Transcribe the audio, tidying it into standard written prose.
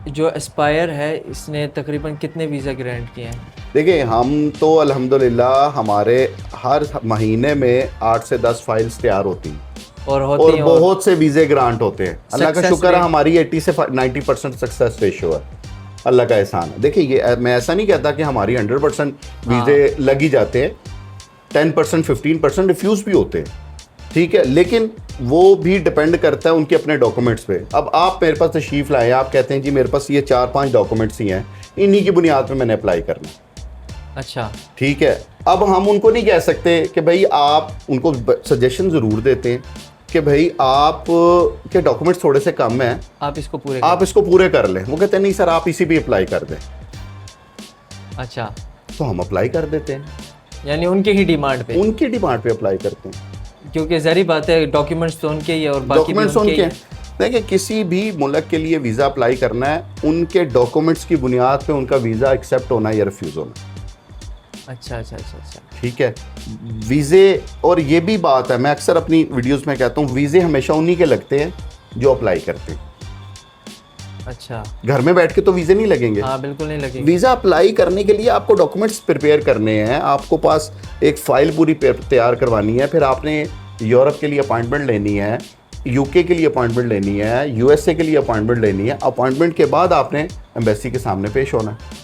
जो एस्पायर है इसने तकरीबन कितने वीज़ा ग्रांट किए हैं? देखिए, हम तो अल्हम्दुलिल्लाह हमारे हर महीने में 8 से 10 फाइल्स तैयार होती हैं और होती और हैं, और बहुत से वीज़े ग्रांट होते हैं। अल्लाह का सक्सेस शुक्र है, रेट? हमारी 80 से 90% सक्सेस रेशो है। अल्लाह का एहसान है। देखिए, ये मैं ऐसा नहीं कहता कि हमारी 100% वीज़े लग ही जाते हैं। 10% 15% रिफ्यूज़ भी होते हैं, ठीक है, लेकिन वो भी डिपेंड करता है उनके अपने डॉक्यूमेंट्स पे। अब आप मेरे पास तशरीफ़ लाएं, आप कहते हैं जी मेरे पास ये 4-5 डॉक्यूमेंट्स ही हैं, इन्हीं की बुनियाद पे मैंने अप्लाई करना है, अच्छा। ठीक है। अब हम उनको नहीं कह सकते कि भाई, आप उनको सजेशन ज़रूर देते हैं कि भाई आप के डॉक्यूमेंट्स थोड़े से कम हैं, आप इसको पूरे आप करें। इसको पूरे कर लें। वो कहते हैं नहीं सर, आप इसी पे अप्लाई कर दें, अच्छा, तो हम अप्लाई कर देते हैं, यानी उनकी ही डिमांड पे, उनकी डिमांड पे अप्लाई करते हैं। क्योंकि ज़ाहिर बात है डॉक्यूमेंट्स तो उनके ही है और बाकी भी डॉक्यूमेंट्स उनके ही उनके हैं। हैं। देखिए, किसी भी मुल्क के लिए वीज़ा अप्लाई करना है, उनके डॉक्यूमेंट्स की बुनियाद पे उनका वीज़ा एक्सेप्ट होना या रिफ्यूज़ होना, अच्छा अच्छा अच्छा अच्छा। ठीक है। वीज़े, और ये भी बात है, मैं अक्सर अपनी वीडियोस में कहता हूँ, वीज़े हमेशा उन्हीं के लगते हैं जो अप्लाई करते हैं। अच्छा, घर में बैठ के तो वीज़े नहीं लगेंगे। हाँ बिल्कुल नहीं लगेगी। वीज़ा अप्लाई करने के लिए आपको डॉक्यूमेंट्स प्रिपेयर करने हैं, आपको पास एक फ़ाइल पूरी तैयार करवानी है, फिर आपने यूरोप के लिए अपॉइंटमेंट लेनी है, यूके के लिए अपॉइंटमेंट लेनी है, यूएसए के लिए अपॉइंटमेंट लेनी है। अपॉइंटमेंट के बाद आपने एम्बेसी के सामने पेश होना है।